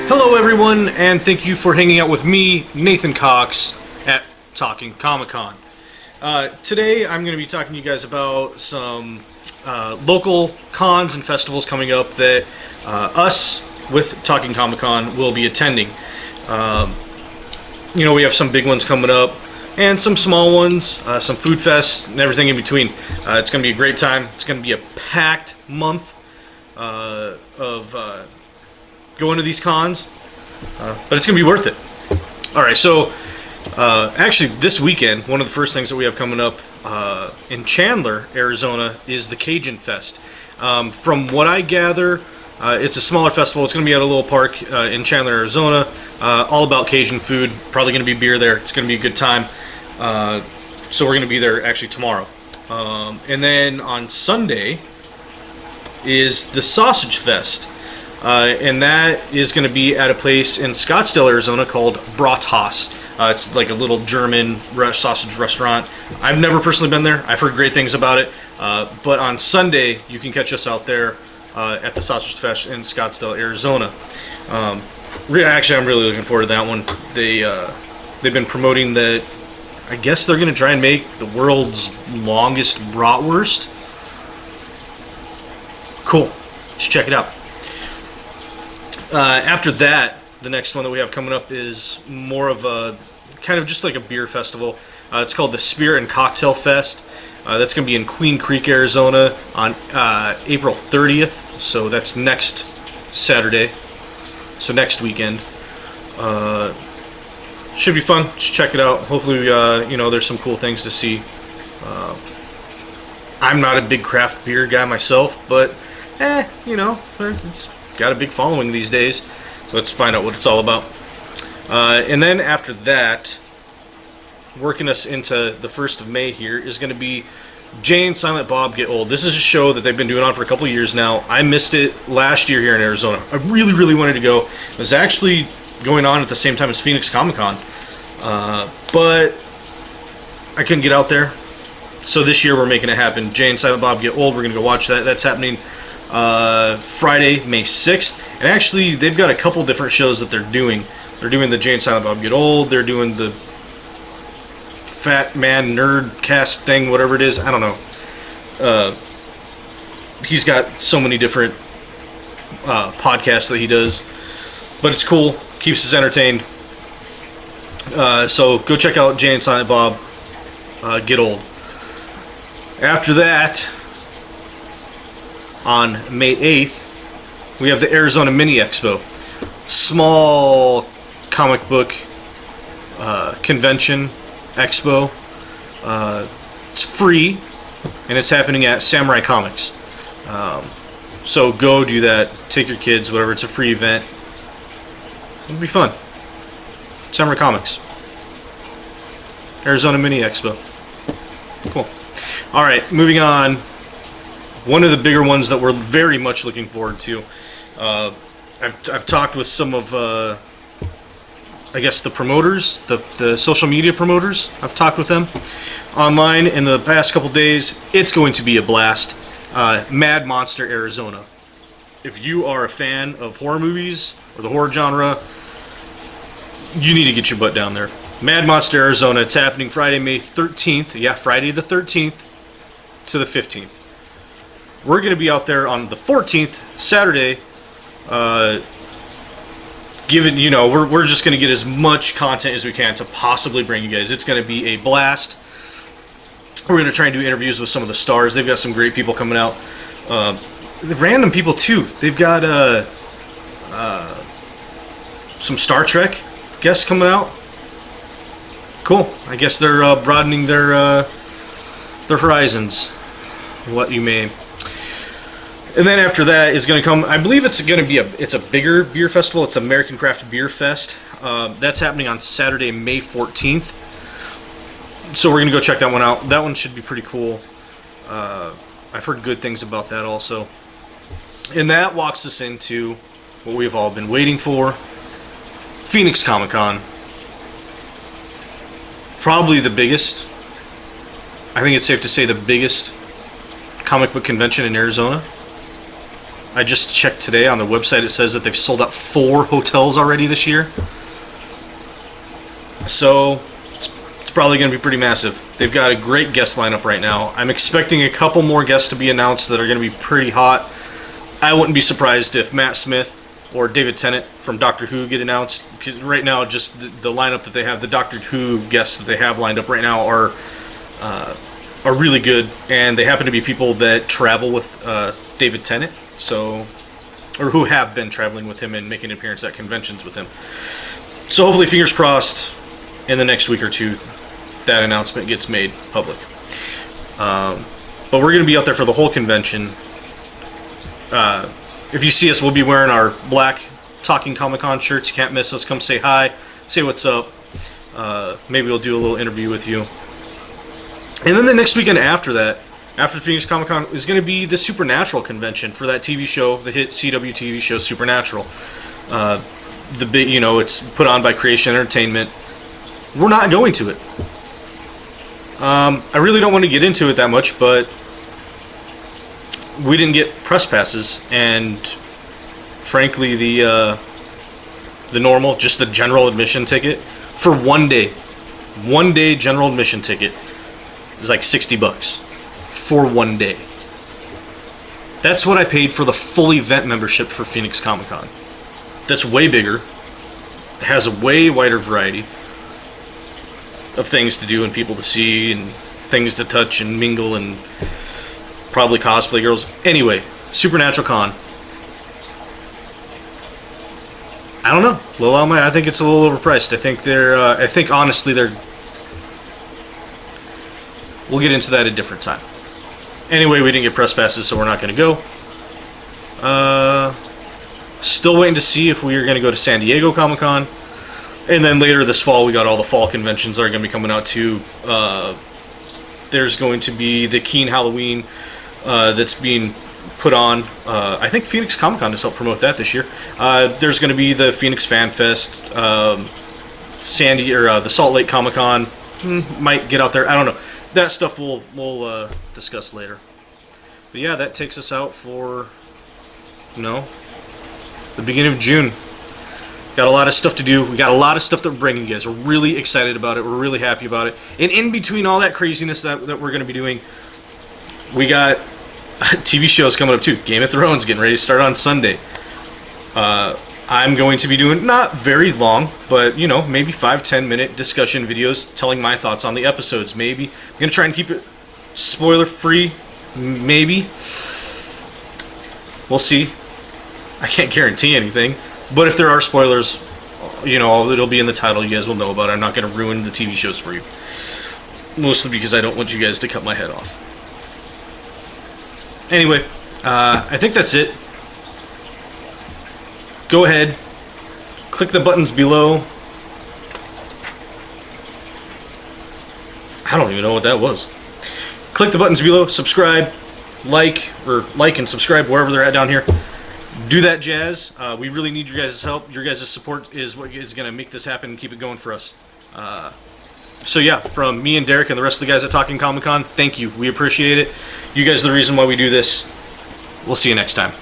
Hello everyone, and thank you for hanging out with me, Nathan Cox, at Talking Comicon. Today I'm going to be talking to you guys about some local cons and festivals coming up that us, with Talking Comicon, will be attending. We have some big ones coming up, and some small ones, some food fests, and everything in between. It's going to be a great time. It's going to be a packed month of going to these cons, but it's going to be worth it. Alright, so actually this weekend, one of the first things that we have coming up in Chandler, Arizona, is the Cajun Fest. From what I gather, it's a smaller festival. It's going to be at a little park in Chandler, Arizona, all about Cajun food. Probably going to be beer there. It's going to be a good time. So we're going to be there actually tomorrow. And then on Sunday is the Sausage Fest. And that is going to be at a place in Scottsdale, Arizona called Brathaus. It's like a little German sausage restaurant. I've never personally been there. I've heard great things about it. But on Sunday, you can catch us out there at the Sausage Fest in Scottsdale, Arizona. Actually, I'm really looking forward to that one. They've been promoting that. I guess they're going to try and make the world's longest bratwurst. Cool. Let's check it out. After that, the next one that we have coming up is more of a kind of just like a beer festival. It's called the Spirit and Cocktail Fest. That's going to be in Queen Creek, Arizona on April 30th. So that's next Saturday. So next weekend. Should be fun. Just check it out. Hopefully, there's some cool things to see. I'm not a big craft beer guy myself, but it's got a big following these days. So let's find out what it's all about. And then after that, working us into the 1st of May here, is going to be Jay and Silent Bob Get Old. This is a show that they've been doing on for a couple of years now. I missed it last year here in Arizona. I really, really wanted to go. It was actually going on at the same time as Phoenix Comic-Con. But I couldn't get out there. So this year we're making it happen. Jay and Silent Bob Get Old. We're going to go watch that. That's happening Friday, May 6th. And actually, they've got a couple different shows that they're doing. They're doing the Jay and Silent Bob Get Old. They're doing the Fat Man Nerdcast thing, whatever it is. I don't know. He's got so many different podcasts that he does. But it's cool. Keeps us entertained. So go check out Jay and Silent Bob Get Old. After that, on May 8th, we have the Arizona Mini Expo. Small comic book convention expo. It's free, and it's happening at Samurai Comics. So go do that. Take your kids, whatever. It's a free event. It'll be fun. Samurai Comics. Arizona Mini Expo. Cool. Alright, moving on. One of the bigger ones that we're very much looking forward to. I've talked with some of, the promoters, the social media promoters. I've talked with them online in the past couple days. It's going to be a blast. Mad Monster, Arizona. If you are a fan of horror movies or the horror genre, you need to get your butt down there. Mad Monster, Arizona. It's happening Friday, May 13th. Yeah, Friday the 13th to the 15th. We're going to be out there on the 14th, Saturday. We're just going to get as much content as we can to possibly bring you guys. It's going to be a blast. We're going to try and do interviews with some of the stars. They've got some great people coming out. The random people too. They've got some Star Trek guests coming out. Cool. I guess they're broadening their horizons. What you may. And then after that is going to come, I believe it's going to be it's a bigger beer festival. It's American Craft Beer Fest. That's happening on Saturday, May 14th. So we're going to go check that one out. That one should be pretty cool. I've heard good things about that also. And that walks us into what we've all been waiting for. Phoenix Comic-Con. Probably the biggest. I think it's safe to say the biggest comic book convention in Arizona. I just checked today on their website. It says that they've sold out 4 hotels already this year. So it's probably going to be pretty massive. They've got a great guest lineup right now. I'm expecting a couple more guests to be announced that are going to be pretty hot. I wouldn't be surprised if Matt Smith or David Tennant from Doctor Who get announced, because right now just the lineup that they have, the Doctor Who guests that they have lined up right now are really good, and they happen to be people that travel with David Tennant, or who have been traveling with him and making an appearance at conventions with him. So hopefully, fingers crossed, in the next week or two, that announcement gets made public. But we're going to be out there for the whole convention. If you see us, we'll be wearing our black Talking Comicon shirts. You can't miss us. Come say hi, say what's up. Maybe we'll do a little interview with you. And then the next weekend after that, after Phoenix Comic Con, is going to be the Supernatural convention for that TV show, the hit CW TV show Supernatural. The big, it's put on by Creation Entertainment. We're not going to it. I really don't want to get into it that much, but we didn't get press passes, and frankly, the normal, just the general admission ticket for one day general admission ticket is like $60 for one day. That's what I paid for the full event membership for Phoenix Comic Con. That's way bigger, has a way wider variety of things to do and people to see and things to touch and mingle and probably cosplay girls. Anyway, Supernatural Con. I don't know. I think it's a little overpriced. I think honestly we'll get into that at a different time. Anyway, we didn't get press passes, so we're not going to go. Still waiting to see if we are going to go to San Diego Comic Con. And then later this fall, we got all the fall conventions that are going to be coming out too. There's going to be the Keen Halloween that's being put on. I think Phoenix Comic Con has helped promote that this year. There's going to be the Phoenix Fan Fest, the Salt Lake Comic Con might get out there. I don't know. That stuff we'll discuss later. But yeah, that takes us out for the beginning of June. Got a lot of stuff to do. We got a lot of stuff that we're bringing you guys. We're really excited about it. We're really happy about it. And in between all that craziness that we're going to be doing, we got TV shows coming up too. Game of Thrones getting ready to start on Sunday. I'm going to be doing not very long, but maybe 5-10 minute discussion videos telling my thoughts on the episodes. Maybe I'm going to try and keep it spoiler free. Maybe we'll see. I can't guarantee anything, but if there are spoilers, it'll be in the title. You guys will know about it. I'm not going to ruin the TV shows for you, mostly because I don't want you guys to cut my head off. Anyway, I think that's it. Go ahead, click the buttons below. I don't even know what that was. Click the buttons below, subscribe, like and subscribe wherever they're at down here. Do that jazz. We really need your guys' help. Your guys' support is what is going to make this happen and keep it going for us. So yeah, from me and Derek and the rest of the guys at Talking Comicon, thank you. We appreciate it. You guys are the reason why we do this. We'll see you next time.